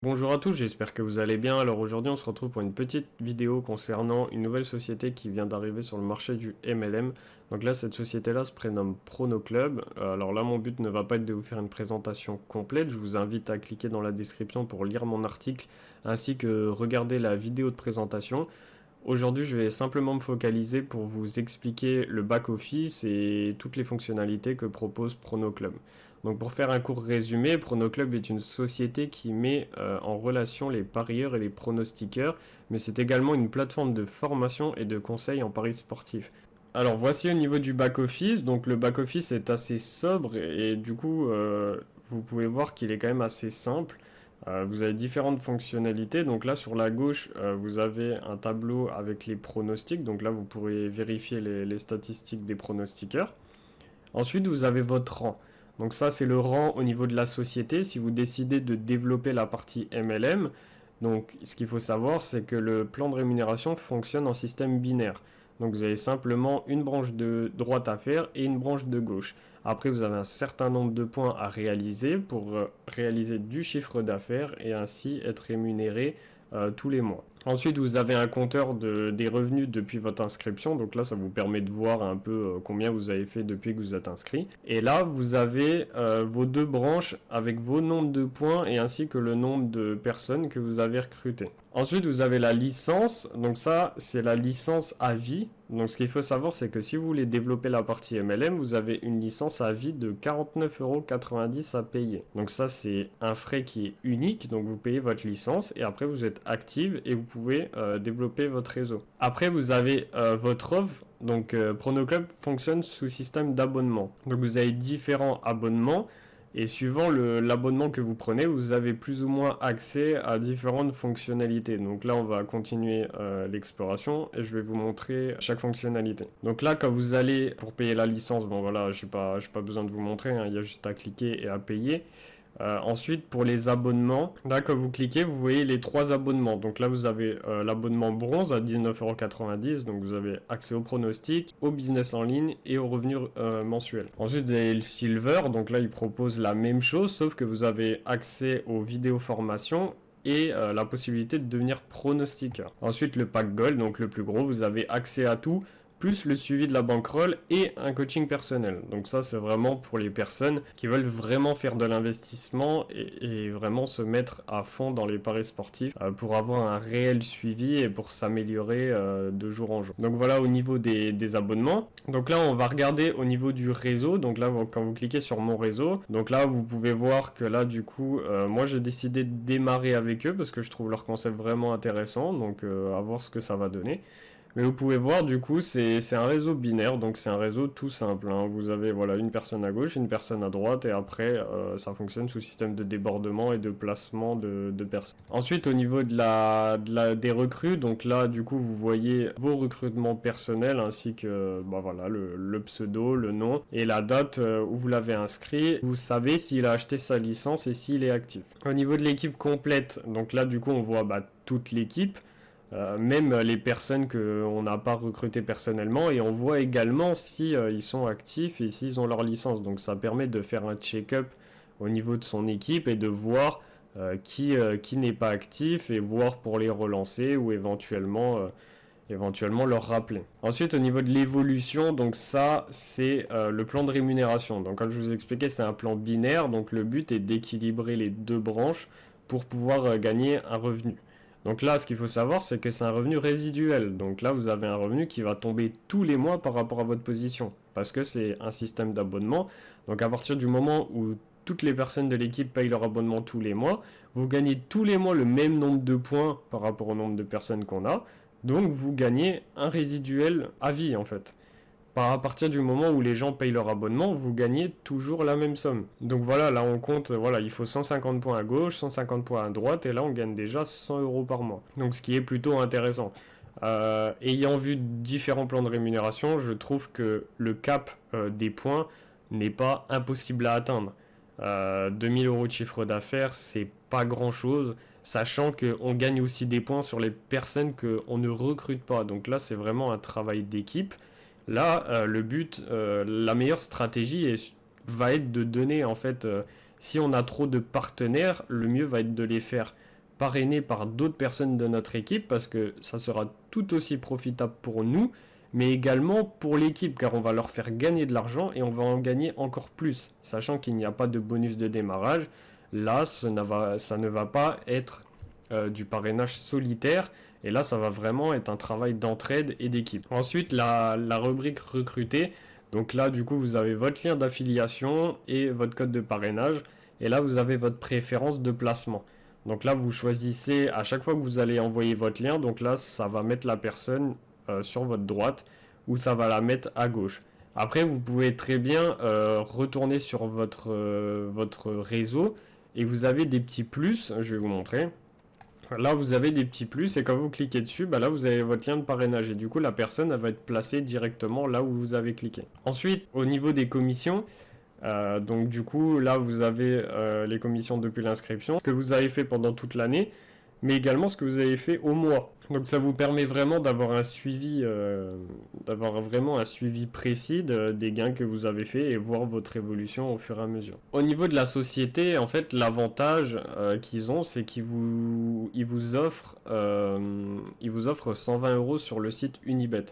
Bonjour à tous, j'espère que vous allez bien. Alors aujourd'hui on se retrouve pour une petite vidéo concernant une nouvelle société qui vient d'arriver sur le marché du MLM. Donc là cette société là se prénomme PronoClub. Alors là mon but ne va pas être de vous faire une présentation complète, je vous invite à cliquer dans la description pour lire mon article ainsi que regarder la vidéo de présentation. Aujourd'hui je vais simplement me focaliser pour vous expliquer le back-office et toutes les fonctionnalités que propose PronoClub. Donc pour faire un court résumé, PronoClub est une société qui met en relation les parieurs et les pronostiqueurs, mais c'est également une plateforme de formation et de conseil en paris sportifs. Alors voici au niveau du back-office, donc le back-office est assez sobre et du coup vous pouvez voir qu'il est quand même assez simple. Vous avez différentes fonctionnalités, donc là sur la gauche vous avez un tableau avec les pronostics, donc là vous pourrez vérifier les statistiques des pronostiqueurs. Ensuite vous avez votre rang. Donc ça c'est le rang au niveau de la société. Si vous décidez de développer la partie MLM, donc ce qu'il faut savoir c'est que le plan de rémunération fonctionne en système binaire. Donc vous avez simplement une branche de droite à faire et une branche de gauche. Après vous avez un certain nombre de points à réaliser pour réaliser du chiffre d'affaires et ainsi être rémunéré tous les mois. Ensuite, vous avez un compteur des revenus depuis votre inscription. Donc là, ça vous permet de voir un peu combien vous avez fait depuis que vous êtes inscrit. Et là, vous avez vos deux branches avec vos nombres de points et ainsi que le nombre de personnes que vous avez recrutées. Ensuite, vous avez la licence. Donc ça, c'est la licence à vie. Donc ce qu'il faut savoir, c'est que si vous voulez développer la partie MLM, vous avez une licence à vie de 49,90 € à payer. Donc ça, c'est un frais qui est unique. Donc vous payez votre licence et après vous êtes active et vous pouvez développer votre réseau. Après, vous avez votre offre. Donc PronoClub fonctionne sous système d'abonnement. Donc vous avez différents abonnements. Et suivant l'abonnement que vous prenez, vous avez plus ou moins accès à différentes fonctionnalités. Donc là, on va continuer l'exploration et je vais vous montrer chaque fonctionnalité. Donc là, quand vous allez pour payer la licence, bon voilà, je n'ai pas besoin de vous montrer, hein, il y a juste à cliquer et à payer. Ensuite, pour les abonnements, là, quand vous cliquez, vous voyez les trois abonnements. Donc là, vous avez l'abonnement bronze à 19,90 €. Donc vous avez accès au pronostic, au business en ligne et aux revenus mensuels. Ensuite, vous avez le silver. Donc là, il propose la même chose, sauf que vous avez accès aux vidéos formations et la possibilité de devenir pronostiqueur. Ensuite, le pack gold, donc le plus gros, vous avez accès à tout, plus le suivi de la bankroll et un coaching personnel. Donc ça, c'est vraiment pour les personnes qui veulent vraiment faire de l'investissement et vraiment se mettre à fond dans les paris sportifs pour avoir un réel suivi et pour s'améliorer de jour en jour. Donc voilà au niveau des abonnements. Donc là, on va regarder au niveau du réseau. Donc là, quand vous cliquez sur mon réseau, donc là, vous pouvez voir que là, du coup, moi, j'ai décidé de démarrer avec eux parce que je trouve leur concept vraiment intéressant. Donc à voir ce que ça va donner. Mais vous pouvez voir, du coup, c'est un réseau binaire, donc c'est un réseau tout simple, hein. Vous avez voilà, une personne à gauche, une personne à droite, et après, ça fonctionne sous système de débordement et de placement de personnes. Ensuite, au niveau des recrues, donc là, du coup, vous voyez vos recrutements personnels, ainsi que bah, voilà, le pseudo, le nom, et la date où vous l'avez inscrit. Vous savez s'il a acheté sa licence et s'il est actif. Au niveau de l'équipe complète, donc là, du coup, on voit toute l'équipe. Même les personnes qu'on n'a pas recrutées personnellement, et on voit également si ils sont actifs et s'ils ont leur licence. Donc ça permet de faire un check-up au niveau de son équipe et de voir qui n'est pas actif et voir pour les relancer ou éventuellement leur rappeler. Ensuite, au niveau de l'évolution, donc ça, c'est le plan de rémunération. Donc comme je vous expliquais, c'est un plan binaire, donc le but est d'équilibrer les deux branches pour pouvoir gagner un revenu. Donc là, ce qu'il faut savoir, c'est que c'est un revenu résiduel. Donc là, vous avez un revenu qui va tomber tous les mois par rapport à votre position. Parce que c'est un système d'abonnement. Donc à partir du moment où toutes les personnes de l'équipe payent leur abonnement tous les mois, vous gagnez tous les mois le même nombre de points par rapport au nombre de personnes qu'on a. Donc vous gagnez un résiduel à vie en fait. À partir du moment où les gens payent leur abonnement, vous gagnez toujours la même somme. Donc voilà, là on compte, voilà, il faut 150 points à gauche, 150 points à droite, et là on gagne déjà 100 € par mois. Donc ce qui est plutôt intéressant. Ayant vu différents plans de rémunération, je trouve que le cap des points n'est pas impossible à atteindre. 2000 € de chiffre d'affaires, c'est pas grand chose, sachant qu'on gagne aussi des points sur les personnes qu'on ne recrute pas. Donc là, c'est vraiment un travail d'équipe. Là, le but, la meilleure stratégie va être de donner, en fait, si on a trop de partenaires, le mieux va être de les faire parrainé par d'autres personnes de notre équipe parce que ça sera tout aussi profitable pour nous, mais également pour l'équipe car on va leur faire gagner de l'argent et on va en gagner encore plus, sachant qu'il n'y a pas de bonus de démarrage. Là, ça ne va pas être du parrainage solitaire et là, ça va vraiment être un travail d'entraide et d'équipe. Ensuite, la rubrique recruter. Donc là, du coup, vous avez votre lien d'affiliation et votre code de parrainage. Et là, vous avez votre préférence de placement. Donc là, vous choisissez à chaque fois que vous allez envoyer votre lien. Donc là, ça va mettre la personne sur votre droite ou ça va la mettre à gauche. Après, vous pouvez très bien retourner sur votre réseau et vous avez des petits plus. Je vais vous montrer. Là, vous avez des petits plus et quand vous cliquez dessus, bah là, vous avez votre lien de parrainage et du coup, la personne, elle va être placée directement là où vous avez cliqué. Ensuite, au niveau des commissions, donc du coup, là, vous avez les commissions depuis l'inscription, ce que vous avez fait pendant toute l'année, mais également ce que vous avez fait au mois. Donc ça vous permet vraiment d'avoir un suivi, précis des gains que vous avez fait et voir votre évolution au fur et à mesure. Au niveau de la société, en fait, l'avantage qu'ils ont, c'est qu'ils vous offrent 120 € sur le site Unibet.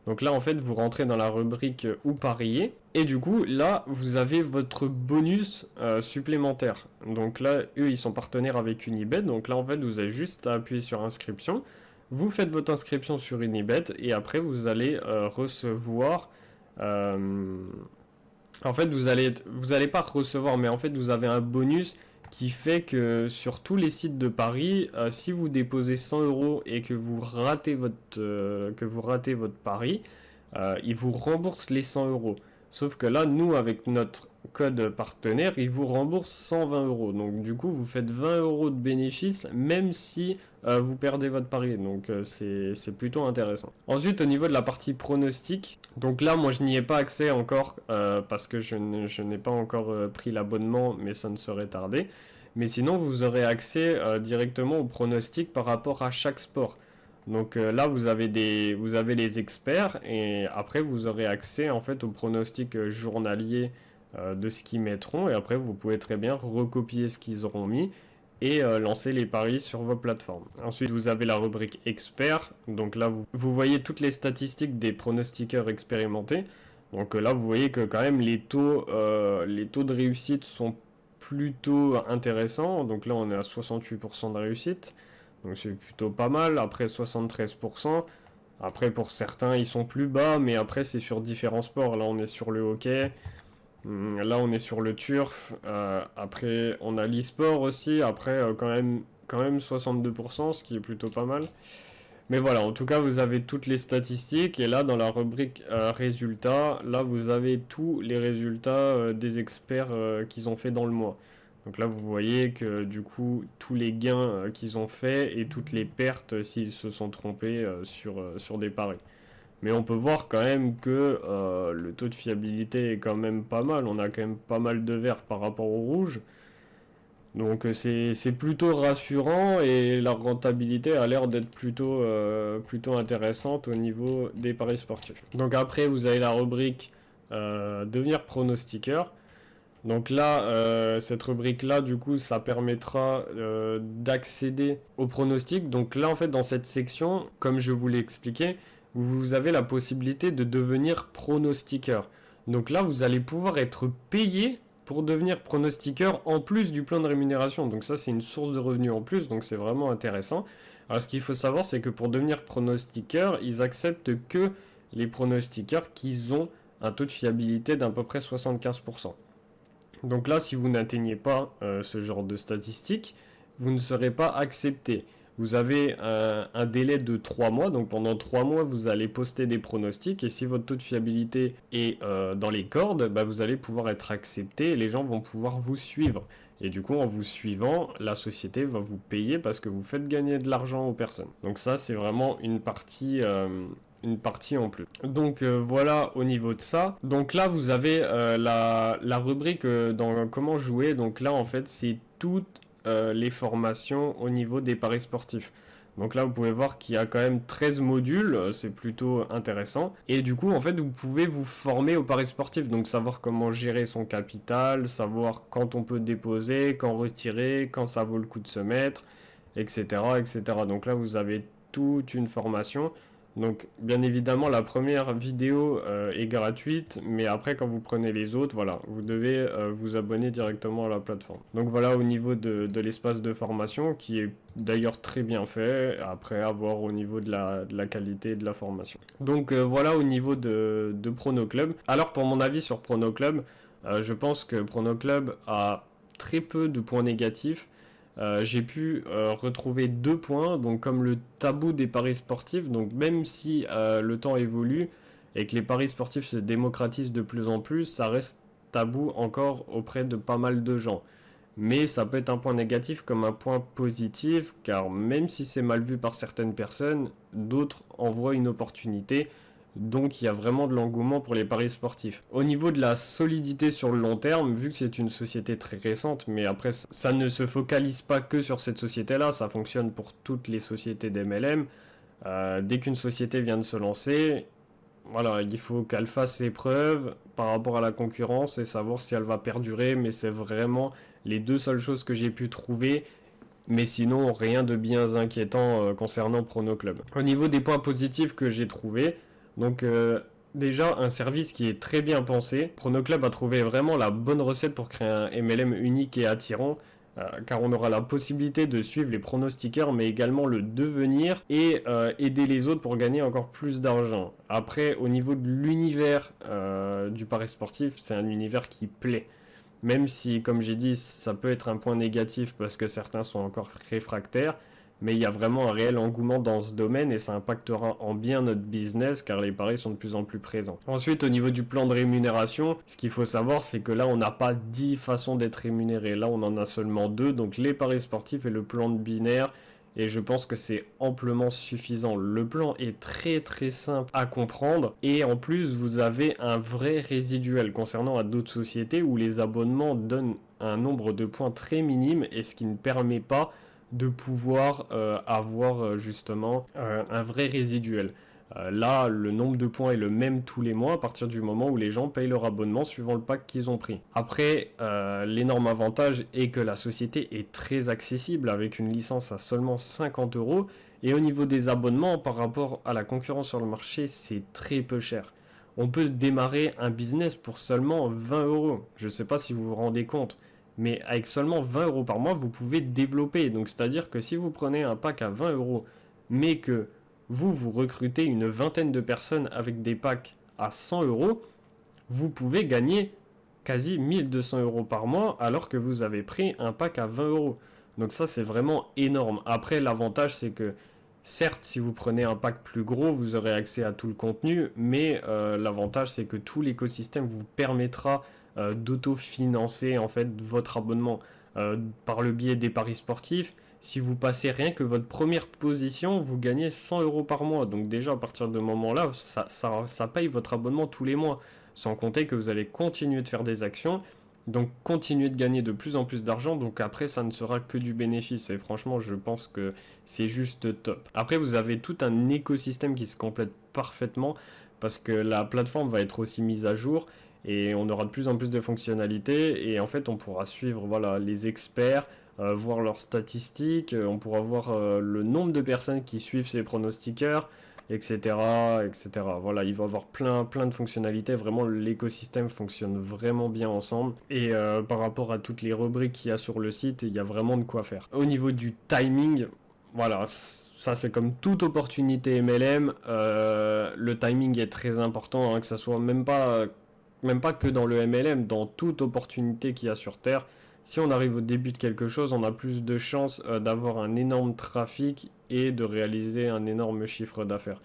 Donc là, en fait, vous rentrez dans la rubrique où parier. Et du coup, là, vous avez votre bonus supplémentaire. Donc là, eux, ils sont partenaires avec Unibet. Donc là, en fait, vous avez juste à appuyer sur inscription. Vous faites votre inscription sur Unibet. Et après, vous allez recevoir... en fait, vous allez pas recevoir, mais en fait, vous avez un bonus qui fait que sur tous les sites de paris, si vous déposez 100 € et que vous ratez votre pari, ils vous remboursent les 100 €. Sauf que là, nous, avec notre code partenaire, ils vous remboursent 120 €. Donc du coup, vous faites 20 € de bénéfice, même si vous perdez votre pari. Donc c'est plutôt intéressant. Ensuite, au niveau de la partie pronostic, donc là, moi, je n'y ai pas accès encore parce que je n'ai pas encore pris l'abonnement, mais ça ne serait tardé. Mais sinon, vous aurez accès directement au pronostic par rapport à chaque sport. Donc là, vous avez les experts et après, vous aurez accès en fait au pronostic journalier de ce qu'ils mettront. Et après, vous pouvez très bien recopier ce qu'ils auront mis et lancer les paris sur vos plateformes. Ensuite, vous avez la rubrique experts. Donc là, vous voyez toutes les statistiques des pronostiqueurs expérimentés. Donc là, vous voyez que quand même les taux de réussite sont plutôt intéressants. Donc là, on est à 68% de réussite. Donc c'est plutôt pas mal. Après 73%. Après pour certains, ils sont plus bas. Mais après, c'est sur différents sports. Là, on est sur le hockey. Là, on est sur le turf. Après, on a l'e-sport aussi. Après, quand même 62%, ce qui est plutôt pas mal. Mais voilà, en tout cas, vous avez toutes les statistiques. Et là, dans la rubrique résultats, là, vous avez tous les résultats des experts qu'ils ont fait dans le mois. Donc là, vous voyez que du coup, tous les gains qu'ils ont fait et toutes les pertes s'ils se sont trompés sur des paris. Mais on peut voir quand même que le taux de fiabilité est quand même pas mal. On a quand même pas mal de vert par rapport au rouge. Donc c'est plutôt rassurant et la rentabilité a l'air d'être plutôt intéressante au niveau des paris sportifs. Donc après, vous avez la rubrique devenir pronostiqueur. Donc là, cette rubrique-là, du coup, ça permettra d'accéder au pronostic. Donc là, en fait, dans cette section, comme je vous l'ai expliqué, vous avez la possibilité de devenir pronostiqueur. Donc là, vous allez pouvoir être payé pour devenir pronostiqueur en plus du plan de rémunération. Donc ça, c'est une source de revenus en plus, donc c'est vraiment intéressant. Alors ce qu'il faut savoir, c'est que pour devenir pronostiqueur, ils acceptent que les pronostiqueurs qui ont un taux de fiabilité d'à peu près 75%. Donc là, si vous n'atteignez pas ce genre de statistiques, vous ne serez pas accepté. Vous avez un délai de 3 mois, donc pendant 3 mois, vous allez poster des pronostics, et si votre taux de fiabilité est dans les cordes, bah, vous allez pouvoir être accepté, et les gens vont pouvoir vous suivre. Et du coup, en vous suivant, la société va vous payer parce que vous faites gagner de l'argent aux personnes. Donc ça, c'est vraiment une partie en plus. Donc voilà au niveau de ça. Donc là vous avez la rubrique dans comment jouer. Donc là en fait c'est toutes les formations au niveau des paris sportifs. Donc là vous pouvez voir qu'il y a quand même 13 modules, c'est plutôt intéressant. Et du coup en fait vous pouvez vous former au paris sportif. Donc savoir comment gérer son capital, savoir quand on peut déposer, quand retirer, quand ça vaut le coup de se mettre. etc., etc. Donc là, vous avez toute une formation. Donc, bien évidemment, la première vidéo est gratuite, mais après, quand vous prenez les autres, voilà, vous devez vous abonner directement à la plateforme. Donc voilà, au niveau de l'espace de formation, qui est d'ailleurs très bien fait, après avoir au niveau de la qualité de la formation. Donc voilà, au niveau de Prono Club. Alors, pour mon avis sur Prono Club, je pense que Prono Club a très peu de points négatifs. J'ai pu retrouver 2 points, donc comme le tabou des paris sportifs. Donc même si le temps évolue et que les paris sportifs se démocratisent de plus en plus, ça reste tabou encore auprès de pas mal de gens. Mais ça peut être un point négatif comme un point positif, car même si c'est mal vu par certaines personnes, d'autres en voient une opportunité. Donc il y a vraiment de l'engouement pour les paris sportifs. Au niveau de la solidité sur le long terme, vu que c'est une société très récente, mais après ça ne se focalise pas que sur cette société-là, ça fonctionne pour toutes les sociétés d'MLM. Dès qu'une société vient de se lancer, voilà, il faut qu'elle fasse ses preuves par rapport à la concurrence et savoir si elle va perdurer, mais c'est vraiment les 2 seules choses que j'ai pu trouver. Mais sinon, rien de bien inquiétant concernant Prono Club. Au niveau des points positifs que j'ai trouvés, donc déjà un service qui est très bien pensé. Prono Club a trouvé vraiment la bonne recette pour créer un MLM unique et attirant. Car on aura la possibilité de suivre les pronostiqueurs, mais également le devenir et aider les autres pour gagner encore plus d'argent. Après, au niveau de l'univers du pari sportif, c'est un univers qui plaît. Même si, comme j'ai dit, ça peut être un point négatif parce que certains sont encore réfractaires, mais il y a vraiment un réel engouement dans ce domaine et ça impactera en bien notre business car les paris sont de plus en plus présents. Ensuite, au niveau du plan de rémunération, ce qu'il faut savoir, c'est que là, on n'a pas 10 façons d'être rémunéré. Là, on en a seulement 2, donc les paris sportifs et le plan de binaire. Et je pense que c'est amplement suffisant. Le plan est très très simple à comprendre. Et en plus, vous avez un vrai résiduel concernant à d'autres sociétés où les abonnements donnent un nombre de points très minime et ce qui ne permet pas de pouvoir avoir justement un vrai résiduel. Là, le nombre de points est le même tous les mois à partir du moment où les gens payent leur abonnement suivant le pack qu'ils ont pris. Après, l'énorme avantage est que la société est très accessible avec une licence à seulement 50 euros. Et au niveau des abonnements, par rapport à la concurrence sur le marché, c'est très peu cher. On peut démarrer un business pour seulement 20 euros. Je ne sais pas si vous vous rendez compte. Mais avec seulement 20 euros par mois, vous pouvez développer. Donc, c'est-à-dire que si vous prenez un pack à 20 euros, mais que vous recrutez une vingtaine de personnes avec des packs à 100 euros, vous pouvez gagner quasi 1200 euros par mois alors que vous avez pris un pack à 20 euros. Donc ça, c'est vraiment énorme. Après, l'avantage, c'est que certes, si vous prenez un pack plus gros, vous aurez accès à tout le contenu, mais l'avantage, c'est que tout l'écosystème vous permettra d'autofinancer en fait votre abonnement par le biais des paris sportifs. Si vous passez rien que votre première position, vous gagnez 100 euros par mois. Donc déjà, à partir de ce moment-là, ça paye votre abonnement tous les mois. Sans compter que vous allez continuer de faire des actions, donc continuer de gagner de plus en plus d'argent. Donc après, ça ne sera que du bénéfice. Et franchement, je pense que c'est juste top. Après, vous avez tout un écosystème qui se complète parfaitement parce que la plateforme va être aussi mise à jour et on aura de plus en plus de fonctionnalités et en fait on pourra suivre voilà, les experts, voir leurs statistiques, on pourra voir le nombre de personnes qui suivent ces pronostiqueurs, etc., etc. Voilà, il va y avoir plein de fonctionnalités, vraiment l'écosystème fonctionne vraiment bien ensemble et par rapport à toutes les rubriques qu'il y a sur le site, il y a vraiment de quoi faire. Au niveau du timing, voilà, ça c'est comme toute opportunité MLM, le timing est très important, hein, que ça soit même pas que dans le MLM, dans toute opportunité qu'il y a sur Terre. Si on arrive au début de quelque chose, on a plus de chances d'avoir un énorme trafic et de réaliser un énorme chiffre d'affaires.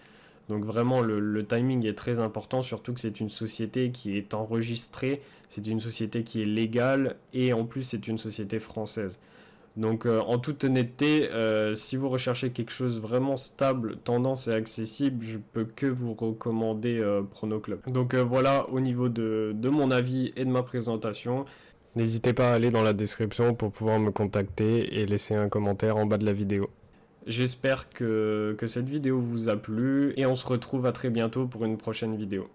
Donc vraiment, le timing est très important, surtout que c'est une société qui est enregistrée, c'est une société qui est légale et en plus c'est une société française. Donc en toute honnêteté, si vous recherchez quelque chose vraiment stable, tendance et accessible, je peux que vous recommander Prono Club. Donc voilà au niveau de mon avis et de ma présentation. N'hésitez pas à aller dans la description pour pouvoir me contacter et laisser un commentaire en bas de la vidéo. J'espère que cette vidéo vous a plu et on se retrouve à très bientôt pour une prochaine vidéo.